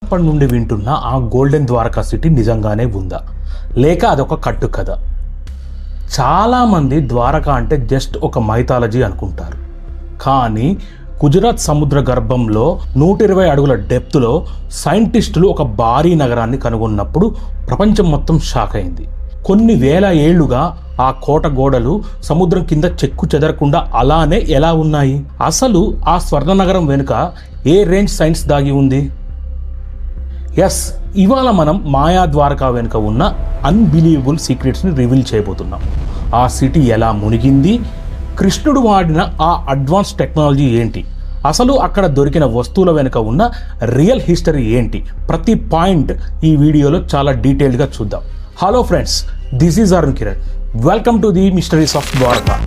అప్పటి నుండి వింటున్న ఆ గోల్డెన్ ద్వారకా సిటీ నిజంగానే ఉందా, లేక అదొక కట్టు కథ? చాలామంది ద్వారకా అంటే జస్ట్ ఒక మైథాలజీ అనుకుంటారు. కానీ గుజరాత్ సముద్ర గర్భంలో 120 అడుగుల డెప్త్లో సైంటిస్టులు ఒక భారీ నగరాన్ని కనుగొన్నప్పుడు ప్రపంచం మొత్తం షాక్ అయింది. కొన్ని వేల ఏళ్లుగా ఆ కోట గోడలు సముద్రం కింద చెక్కు చెదరకుండా అలానే ఎలా ఉన్నాయి? అసలు ఆ స్వర్ణ నగరం వెనుక ఏ రేంజ్ సైన్స్ దాగి ఉంది? ఎస్, ఇవాళ మనం మాయా ద్వారకా వెనుక ఉన్న అన్బిలీవబుల్ సీక్రెట్స్ని రివీల్ చేయబోతున్నాం. ఆ సిటీ ఎలా మునిగింది, కృష్ణుడు వాడిన ఆ అడ్వాన్స్ టెక్నాలజీ ఏంటి, అసలు అక్కడ దొరికిన వస్తువుల వెనుక ఉన్న రియల్ హిస్టరీ ఏంటి, ప్రతి పాయింట్ ఈ వీడియోలో చాలా డీటెయిల్డ్గా చూద్దాం. Hello friends, this is Arun Kiran. Welcome to the mysteries of Dwaraka.